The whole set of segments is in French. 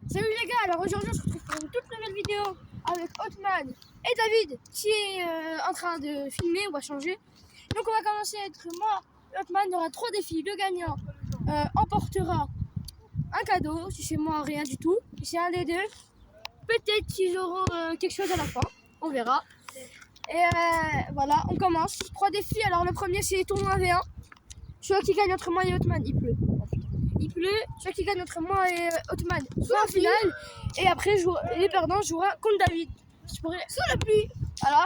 Salut les gars, alors aujourd'hui on se retrouve pour une toute nouvelle vidéo avec Hotman et David qui est en train de filmer, on va changer. Donc on va commencer à être moi, Hotman, il y aura 3 défis. Le gagnant emportera un cadeau, si c'est moi rien du tout. Si c'est un des deux, peut-être qu'ils auront quelque chose à la fin, on verra. Et voilà, on commence. 3 défis, alors le premier c'est tournoi V1. Celui qui gagne entre moi et Hotman, il pleut. Il pleut, celui qui gagne entre moi et Hotman soit en finale. Et après, les perdants joueront contre David. Sous la pluie. Alors,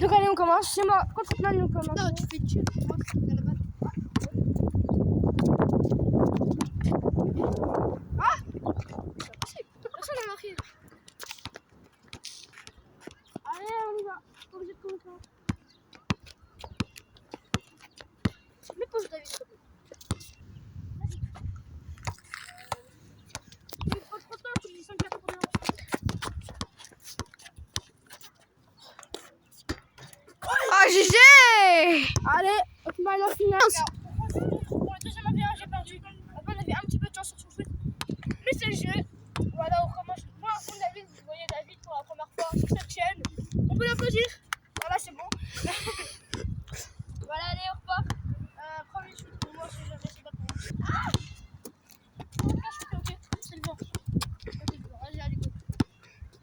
donc allez, on commence. C'est moi contre Hotman, on commence. Non, tu fais tuer. Ah, personne n'a marqué. Allez, on y va. Pas obligé de commencer. Mais pose David. Ah, GG! Allez, Hotman en finale. Pour le deuxième avion, j'ai perdu. Hotman avait un petit peu de chance sur son shoot. Mais c'est le jeu. Voilà, on commence. Moi, comme David, vous voyez David pour la première fois sur cette chaîne. On peut l'applaudir. Voilà, c'est bon. Voilà, allez, on repart. Premier shoot pour moi, si jamais c'est pas pour moi. Ah! Ok, c'est le bon. Ok, bon, allez, allez, go.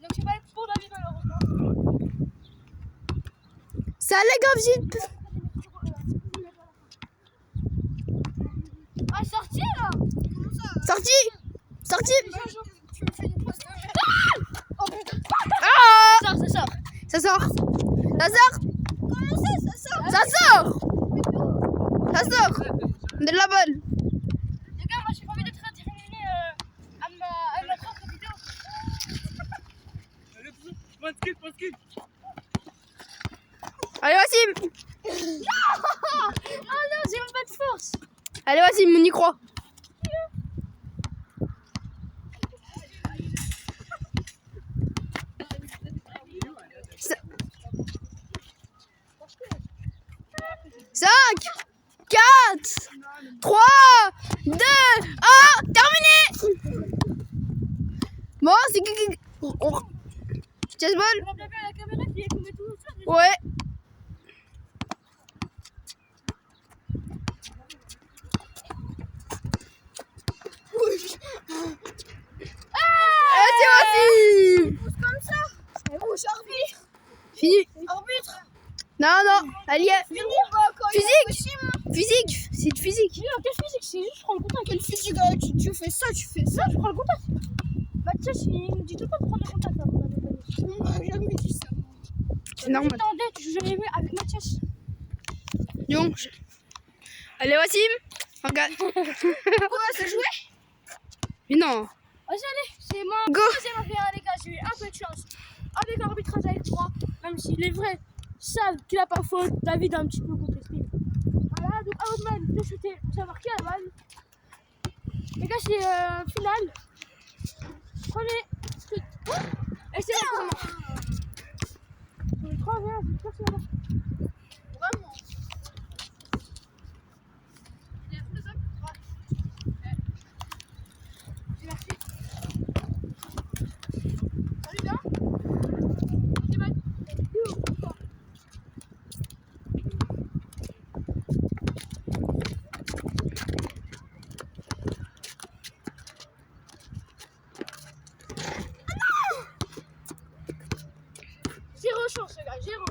Donc, c'est pas pour David, malheureusement. Ça allait grave vite. Ah, sorti là! Sorti! Sorti! Tu me fais une pause de merde. Oh putain! Ah! Ça sort! Ça sort! Ça sort! Comment ça sort? Ça sort! Ça sort! De la balle! Les gars, moi j'ai pas envie d'être intérimaire à ma propre vidéo. Allez, Wassim! Oh non, j'ai même pas de force! Allez, Wassim, on y croit! Cinq, 4, 3, 2, 1, terminé! Bon, c'est qui? Chessball? On a bien vu à la caméra qui est comme tout ça. Ouais. C'est Wassim! Comme ça! Rouge arbitre! Fini. Arbitre! Non, non, allez, Physique! physique, c'est de physique. Non, quelle physique? C'est juste, je prends le contact. Quel physique? Tu fais ça, tu fais ça. Non, je prends le contact. Mathias, il me dit tout le temps de prendre le contact avant d'aller. On m'a jamais dit ça. C'est normal. Attendez, je jamais vu avec Mathias. Donc, allez, Wassim, regarde. Quoi, c'est joué? Mais non. Vas-y, allez, c'est moi. Go. Deuxième affaire, les gars, j'ai eu un peu de chance. Avec l'arbitrage avec 3, même si les vrais savent qu'il a pas faute, David a un petit peu contesté. Voilà, donc à Hotman de shooter, ça marqué à la balle. Les gars, c'est finale. Prenez. Et c'est là que ça marche. Sur les 3, viens, je cherche là-bas. Vraiment. Merci. Salut, bien. C'est mal. Zéro chance, les gars, zéro.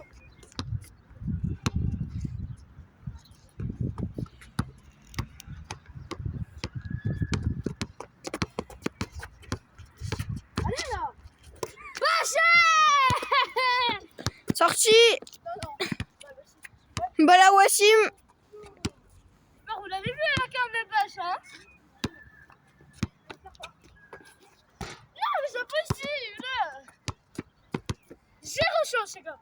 Allez là. Sorti. Non, non. Bah là, Wassim. Vous l'avez vu à la carte de pêche, hein? Non, mais c'est possible! Zéro chance, les gars!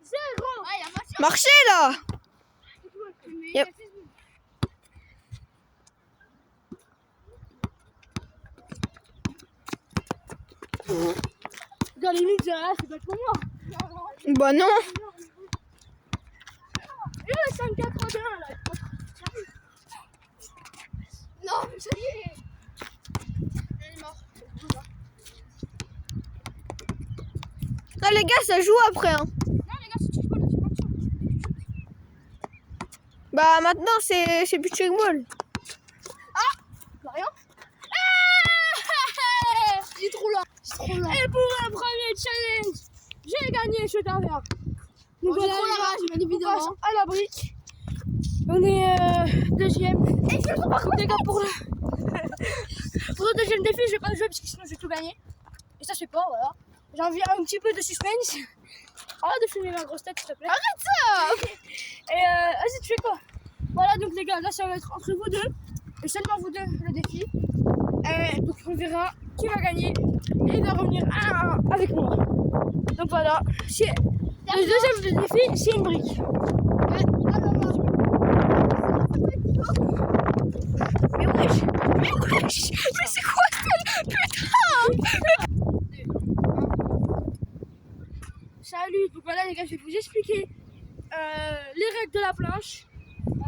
Zéro! Marchez là. Yep. Dans les limite, c'est pas pour moi! Bah non. Et le 5-4-1 là! Non, mais ça y est! Elle est morte! Ça, les gars, ça joue après. Hein. Non, les gars, c'est checkball, c'est pas ça. Bah, maintenant, c'est plus checkball. Bah, rien. Il est trop là. Et pour le premier challenge, j'ai gagné ce taverne. Donc J'ai voilà, trop la rage, bien on évidemment. passe à la brique. On est deuxième. Et je ne par contre, les gars, pour le deuxième défi, je vais pas jouer parce que sinon je vais tout gagner. Et ça, je fais pas, voilà. J'ai envie un petit peu de suspense. Arrête de filmer ma grosse tête, s'il te plaît. Arrête ça. Et vas-y, tu fais quoi? Voilà, donc les gars, là, ça va être entre vous deux. Et seulement vous deux, le défi. Donc on verra qui va gagner. Et il va revenir avec moi. Donc voilà. Le deuxième défi, c'est une brique. Mais wesh! Mais c'est quoi ça? Putain! Salut! Donc voilà les gars, je vais vous expliquer les règles de la planche.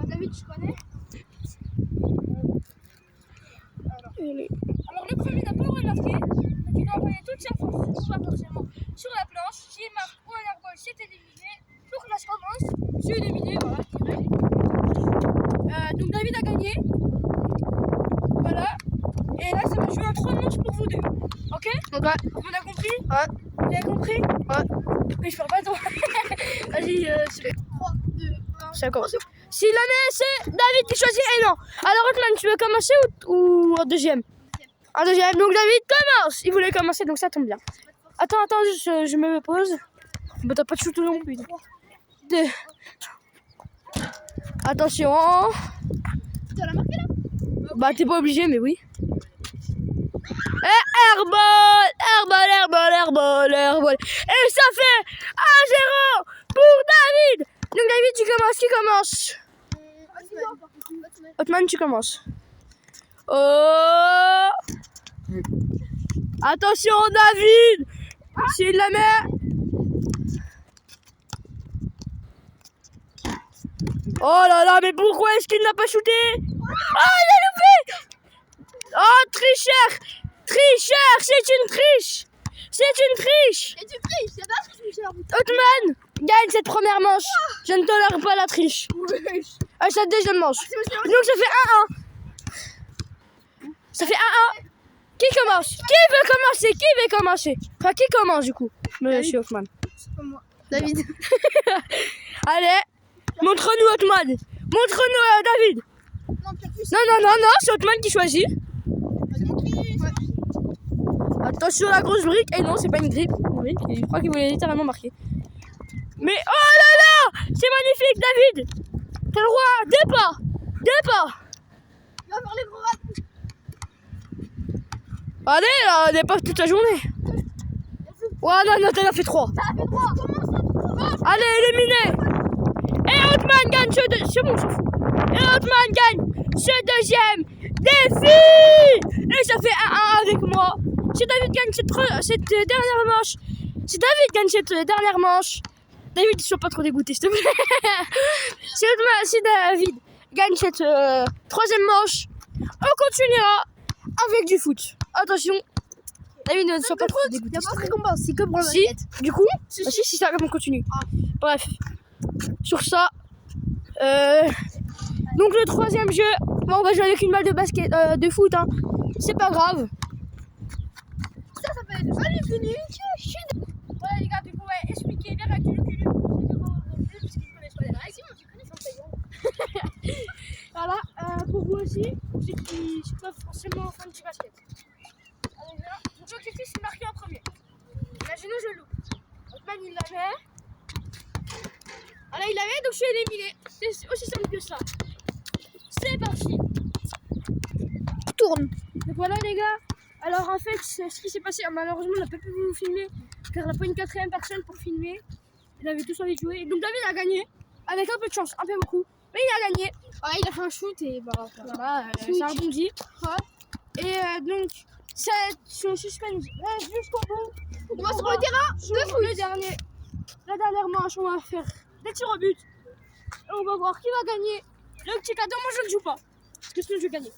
David, tu connais? Alors le premier n'a pas le droit de marquer, donc il doit envoyer toute sa force, soit forcément sur la planche. S'il marque ou un airball, c'est éliminé. Donc là je commence, c'est éliminé, voilà. Donc David a gagné. Voilà. Et là ça va jouer en 3 manches pour vous deux. Ok? Ok. On a compris? Ouais. Vous avez compris? Ouais. Mais je parle pas trop. Vas-y, 3, 2, 1. ça commence. Si jamais c'est David qui choisit et non. Alors Otman, tu veux commencer ou en deuxième? En deuxième. Donc David commence. Il voulait commencer, donc ça tombe bien. Attends, je me pose. Bah t'as pas de shoot non plus. 2. Attention. Tu l'as marqué là? Bah t'es pas obligé, mais oui. Et airball. Et ça fait 1-0 pour David. Donc David, tu commences. Qui commence? Otman, tu commences. Oh! Attention, David! S'il la met. Oh là là, mais pourquoi est-ce qu'il n'a pas shooté? Oh, il a loupé! Oh, tricheur! C'est une triche! Et tu triches, c'est pas ce que je suis Otman, gagne cette première manche. Je ne tolère pas la triche. À cette deuxième manche. Donc ça fait 1-1. Ça fait 1-1. Qui commence? Qui veut commencer? Enfin, qui commence du coup? Monsieur Otman. C'est pas moi. David. Allez, montre-nous Otman. Montre-nous David. Non, peut-être plus. Non, c'est Otman qui choisit. Ouais. Attention la grosse brique. Et non, c'est pas une brique. Je crois qu'il voulait littéralement marquer. Mais oh là là, c'est magnifique David. T'as le droit. Deux pas. Il va faire les gros rats. Allez, là, des pas toute la journée. Ouais, non, t'en as fait 3. Ça a fait 3. Allez, éliminé. Et Otman gagne c'est bon, on s'en fout. Et Otman gagne ce deuxième défi. Et ça fait 1-1 avec moi. Si David gagne cette dernière manche. David, sois pas trop dégoûté, s'il te plaît. Si David gagne cette troisième manche, on continuera avec du foot. Attention, David ne soit pas trop dégoûté. Il n'y a pas de récompense, c'est que pour Si, du coup, Si, si, ça on continue. Bref, sur ça, donc le troisième jeu, bon, on va jouer avec une balle de basket, de foot, hein. C'est pas grave. Ça peut être magnifique. Voilà les gars, du coup, ouais, expliquez les règles du cul. Parce qu'ils connaissent pas les règles. Sinon, tu connais son payant. Voilà, pour vous aussi, ceux qui sont pas forcément fans du basket. Alors là, donc l'objectif c'est de marquer en premier. Imaginez, je loupe. Otman il l'avait. Alors il l'avait, donc je suis éliminé. C'est aussi simple que ça. C'est parti. Tourne. Donc voilà les gars. Alors en fait, ce qui s'est passé, malheureusement on n'a pas pu vous filmer car on n'a pas une quatrième personne pour filmer. Il avait tous envie de jouer. Donc David a gagné avec un peu de chance, un peu beaucoup. Mais il a gagné. Ouais, il a fait un shoot et bah Voilà, ça rebondit. Et donc, c'est son suspense jusqu'au bout. on va sur le terrain. Sur la dernière manche, on va faire des tirs au but. Et on va voir qui va gagner. Le petit cadeau, moi je ne joue pas. Qu'est-ce que je vais gagner?